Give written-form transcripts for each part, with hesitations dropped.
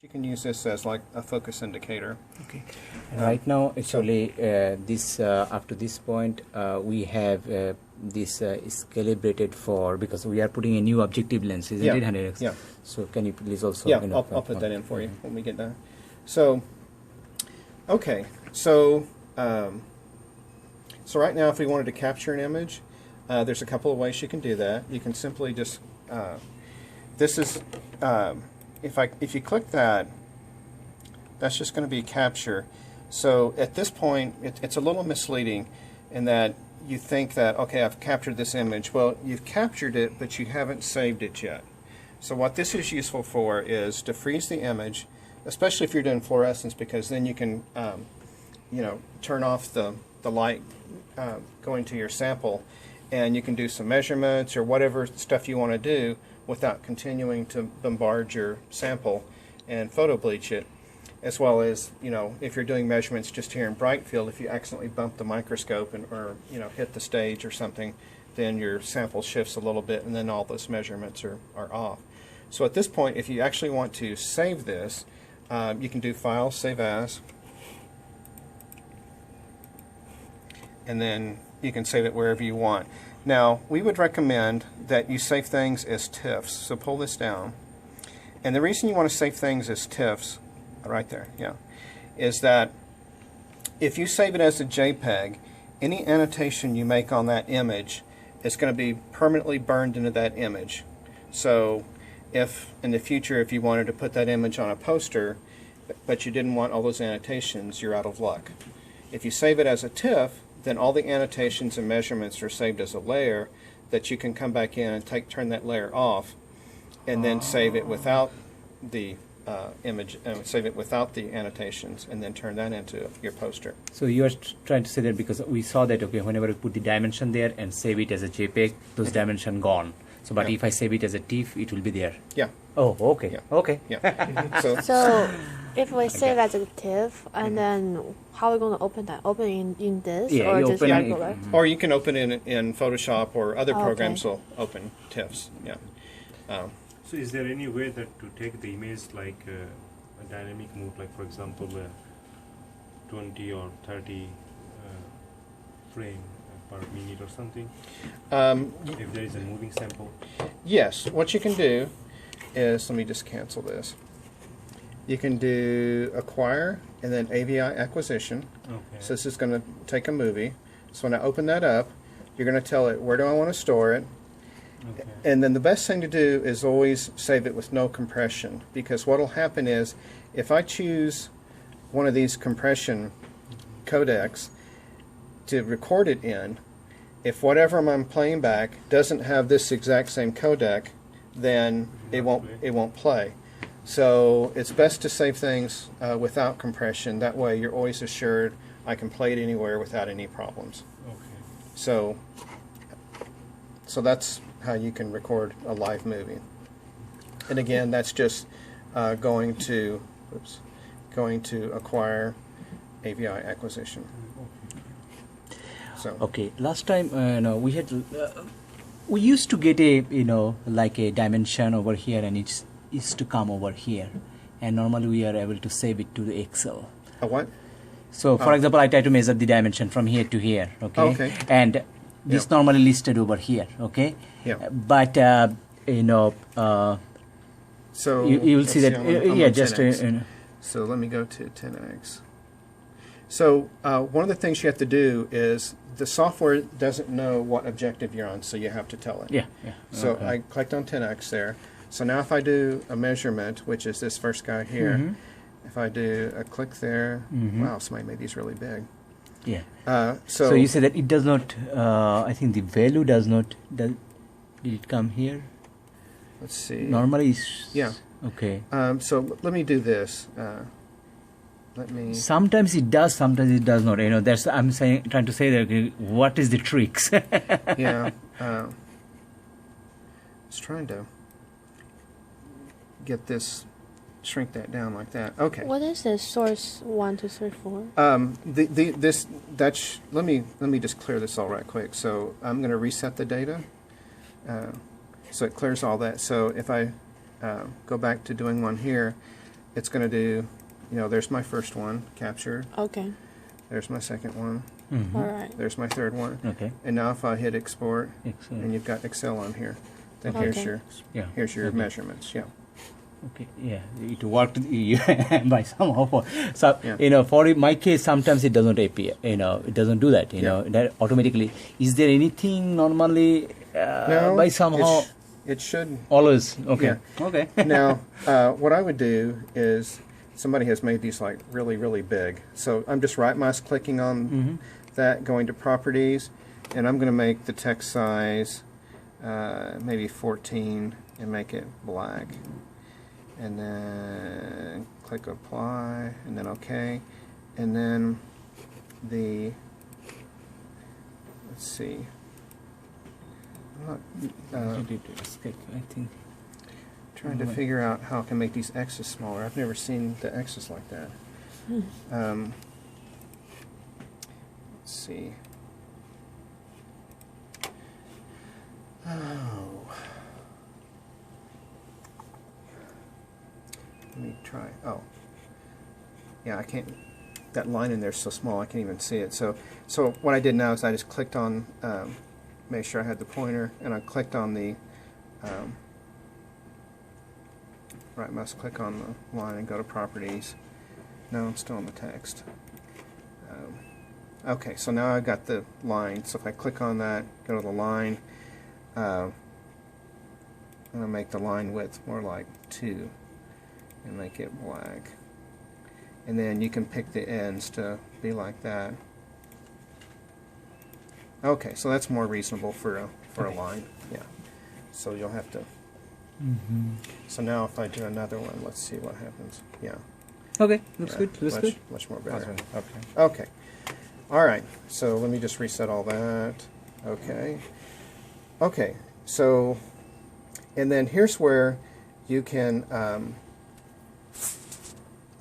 You can use this as like a focus indicator. Okay. Right now, actually, this up to this point, we have this is calibrated for, because we are putting a new objective lens, isn't it, 100x? Yeah. So can you please also? Yeah, I'll put that in for you when we get done. So, okay, so so right now, if we wanted to capture an image, there's a couple of ways you can do that. You can simply just this is. If you click that, that's just going to be capture. So at this point, it's a little misleading in that you think that, okay, I've captured this image. Well, you've captured it, but you haven't saved it yet. So what this is useful for is to freeze the image, especially if you're doing fluorescence, because then you can, you know, turn off the light going to your sample, and you can do some measurements or whatever stuff you want to do without continuing to bombard your sample and photo bleach it, as well as, you know, if you're doing measurements just here in bright field, if you accidentally bump the microscope or you know, hit the stage or something, then your sample shifts a little bit and then all those measurements are off. So at this point, if you actually want to save this, you can do File, Save As, and then you can save it wherever you want. Now, we would recommend that you save things as TIFFs. So pull this down. And the reason you want to save things as TIFFs, right there, yeah, is that if you save it as a JPEG, any annotation you make on that image is going to be permanently burned into that image. So if in the future, if you wanted to put that image on a poster, but you didn't want all those annotations, you're out of luck. If you save it as a TIFF, then all the annotations and measurements are saved as a layer that you can come back in and turn that layer off, and then save it without the image, save it without the annotations, and then turn that into your poster. So you are trying to say that because we saw that, okay, whenever we put the dimension there and save it as a JPEG, those dimension gone. So, but if I save it as a TIFF, it will be there. Yeah. Oh, okay. Yeah. Okay. Yeah. So if we save as a TIFF, and then how are we going to open that? Open in this, Yeah, or you just open regular? Or you can open it in Photoshop, or other Oh, programs okay. will open TIFFs. Yeah. So is there any way that to take the image like a dynamic mode, like for example 20 or 30 frame per minute or something, if there is a moving sample? Yes, what you can do is, let me just cancel this. You can do acquire and then AVI acquisition. Okay. So this is going to take a movie. So when I open that up, you're going to tell it where do I want to store it. Okay. And then the best thing to do is always save it with no compression, because what will happen is if I choose one of these compression codecs to record it in, if whatever I'm playing back doesn't have this exact same codec, then it won't play. So it's best to save things without compression. That way you're always assured I can play it anywhere without any problems. Okay. So that's how you can record a live movie. And again, that's just going to acquire AVI acquisition. So Okay. Last time, no, we had we used to get a, you know, like a dimension over here, and it used to come over here, and normally we are able to save it to the Excel. a what? So, for example, I try to measure the dimension from here to here, okay? Okay. And this Yeah. normally listed over here, okay? Yeah. But, you know, So you will see let's that, I'm yeah, on just, 10x. So let me go to 10x. So one of the things you have to do is the software doesn't know what objective you're on, so you have to tell it. yeah, yeah. So okay. I clicked on 10x there. So now if I do a measurement, which is this first guy here, Mhm. if I do a click there, Mhm. wow, somebody made these really big. Yeah. So So you say that it does not, I think the value does not, did it come here? let's see. Normally it's, Yeah. okay. So let me do this. Let me. Sometimes it does, sometimes it does not. You know, that's, I'm saying, trying to say that, okay, what is the tricks? Yeah. I was trying to get this, shrink that down like that. Okay. What is the source 1, 2, 3, 4? Let me just clear this all right quick. So I'm going to reset the data, so it clears all that. So if I go back to doing one here, it's going to do, there's my first one captured. Okay. There's my second one. Mhm. All right. There's my third one. Okay. And now if I hit export, Excellent. and you've got Excel on here, then Okay. here's your Okay. measurements. Yeah. Okay, yeah, it worked by somehow. So, Yeah. for my case, sometimes it doesn't appear, it doesn't do that, that automatically. Is there anything normally No, by somehow? it should. Always, okay. Yeah. Okay. Now, what I would do is, somebody has made these like really, really big. So I'm just right mouse clicking on Mhm. that, going to properties, and I'm going to make the text size maybe 14 and make it black. And then click apply, and then OK. And then let's see. I'm not, I think. trying to figure out how I can make these X's smaller. I've never seen the X's like that. Let's see. Oh. Let me try. Oh. Yeah, I can't. That line in there is so small I can't even see it. So what I did now is I just clicked on, make sure I had the pointer, and I clicked on the right mouse click on the line and go to properties. No, I'm still in the text. Okay, so now I've got the line. So if I click on that, go to the line, I'm going to make the line width more like 2 and make it black. And then you can pick the ends to be like that. Okay, so that's more reasonable for a line. Yeah. So you'll have to. Mm-hmm. So now if I do another one, let's see what happens. Yeah. Okay, looks Yeah, good. Looks much, good. Much more better. Okay. Okay. All right. So let me just reset all that. Okay. Okay. So, and then here's where you can.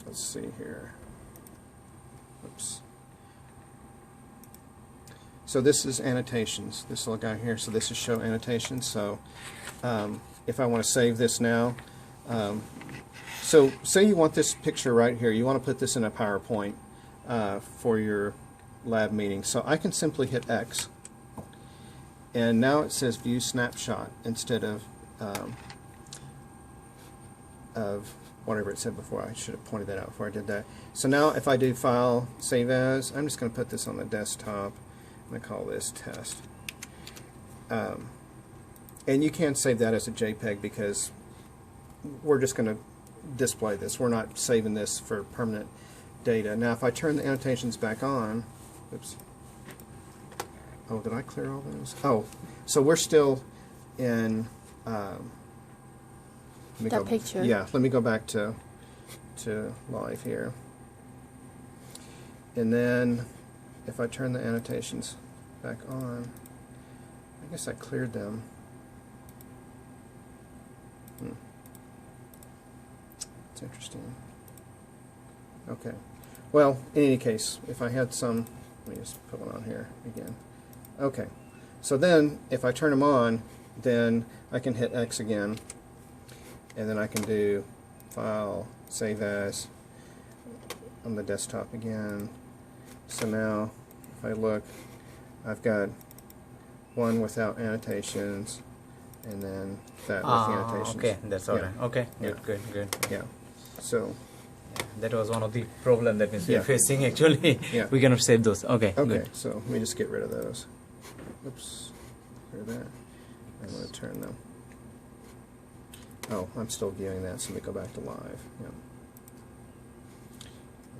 Let's see here. Oops. So this is annotations. This little guy here. So this is show annotations. So if I want to save this now. So say you want this picture right here. You want to put this in a PowerPoint for your lab meeting. So I can simply hit X. And now it says View Snapshot instead of whatever it said before. I should have pointed that out before I did that. So now if I do File, Save As, I'm just going to put this on the desktop. I'm going to call this Test. And you can save that as a JPEG because we're just going to display this. We're not saving this for permanent data. Now if I turn the annotations back on, oops. Oh, did I clear all those? Oh, so we're still in That picture. Yeah, let me go back to live here. And then if I turn the annotations back on, I guess I cleared them. It's interesting. Okay. Well, in any case, if I had some, let me just put one on here again. Okay. So then, if I turn them on, then I can hit X again, and then I can do File, Save As on the desktop again. So now, if I look, I've got one without annotations, and then that with the annotations. Okay, that's all Yeah. right. Okay, Yeah. good. Yeah. So. That was one of the problem that we're Yeah. facing actually. Yeah. We cannot save those. Okay, Okay, good. so let me just get rid of those. Oops, clear that. I'm going to turn them. Oh, I'm still viewing that, so let me go back to live. Yeah.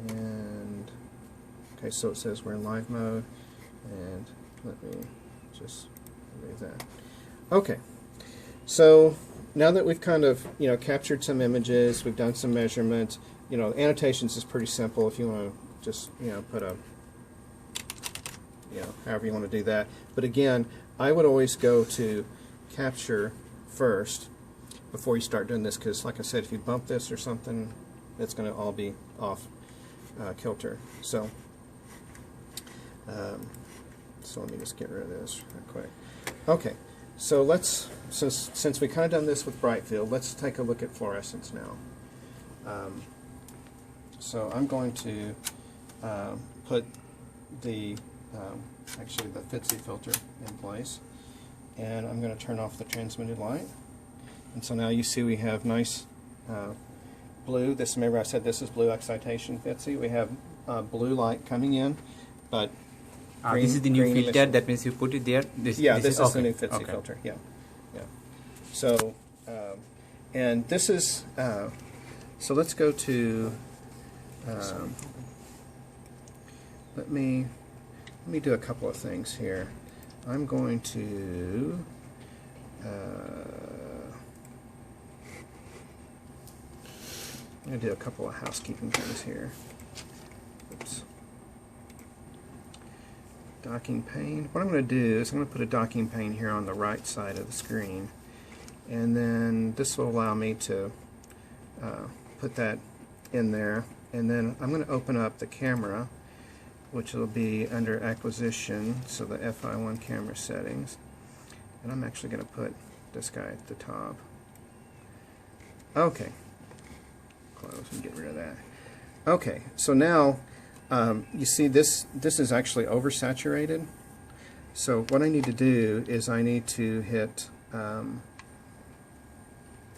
And, okay, so it says we're in live mode, and let me just leave that. Okay, so now that we've kind of, captured some images, we've done some measurements, annotations is pretty simple if you want to just, put a, however you want to do that. But again, I would always go to capture first before you start doing this, because like I said, if you bump this or something, it's going to all be off kilter. So, so let me just get rid of this real quick. Okay, so let's, since we kind of done this with bright field, let's take a look at fluorescence now. So I'm going to put the actually the Fitzy filter in place, and I'm going to turn off the transmitted light. And so now you see we have nice blue. This, remember I said this is blue excitation Fitzy. We have blue light coming in, but green, this is the new green filter. emission. That means you put it there. This is okay. the new Fitzy Okay. filter. Yeah, yeah. So, and this is so. Let's go to. Let me do a couple of things here. I'm going to. I'm going to do a couple of housekeeping things here. Oops. Docking pane. What I'm going to do is I'm going to put a docking pane here on the right side of the screen, and then this will allow me to put that in there, and then I'm going to open up the camera, which will be under acquisition, so the FI1 camera settings, and I'm actually going to put this guy at the top. Okay, close and get rid of that. Okay, so now you see this is actually oversaturated. So what I need to do is I need to hit,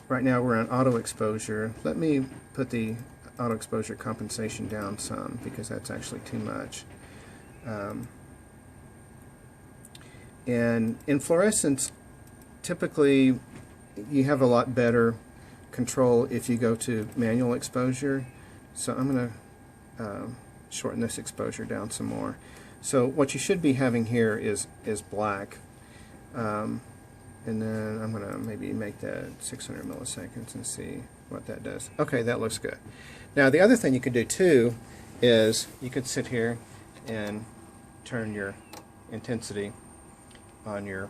right now we're on auto exposure. Let me put the auto exposure compensation down some, because that's actually too much. And in fluorescence, typically you have a lot better control if you go to manual exposure. So I'm going to shorten this exposure down some more. So what you should be having here is black, and then I'm going to maybe make that 600 milliseconds and see what that does. Okay, that looks good. Now the other thing you could do too is you could sit here and turn your intensity on your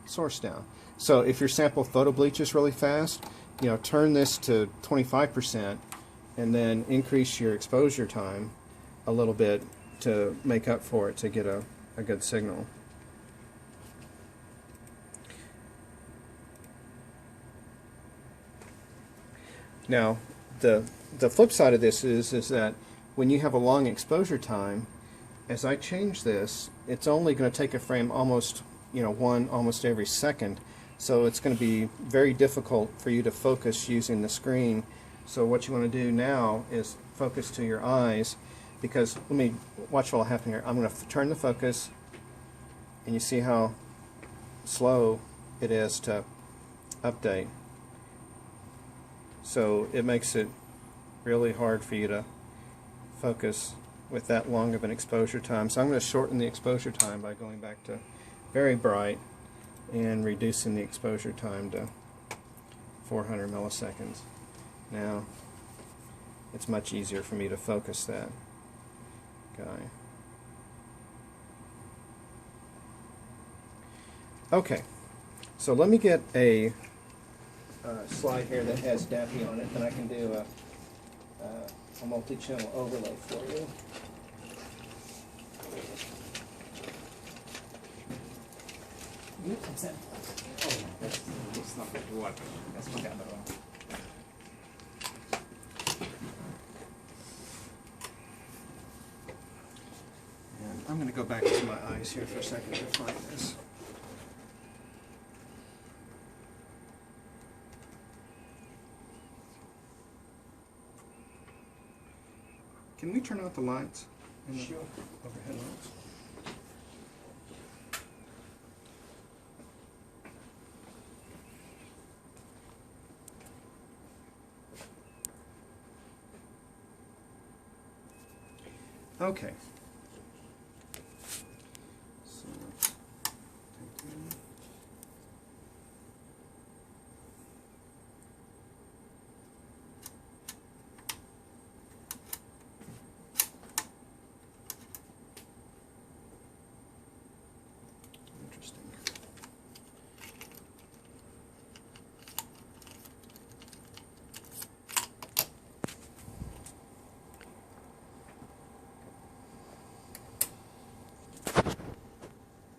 source down. So if your sample photo bleaches really fast, you know, turn this to 25% and then increase your exposure time a little bit to make up for it, to get a good signal. Now the flip side of this is that when you have a long exposure time, as I change this, it's only going to take a frame almost, you know, one almost every second. So it's going to be very difficult for you to focus using the screen. So what you want to do now is focus to your eyes, because let me watch what will happen here. I'm going to turn the focus, and you see how slow it is to update. So it makes it really hard for you to focus with that long of an exposure time. So I'm going to shorten the exposure time by going back to very bright and reducing the exposure time to 400 milliseconds. Now it's much easier for me to focus that guy. Okay, so let me get a slide here that has Dappy on it, and I can do a multi-channel overlay for you. It's not going to work. That's not the other one. And I'm going to go back to my eyes here for a second to find this. Can we turn out the lights? In the overhead lights? Okay.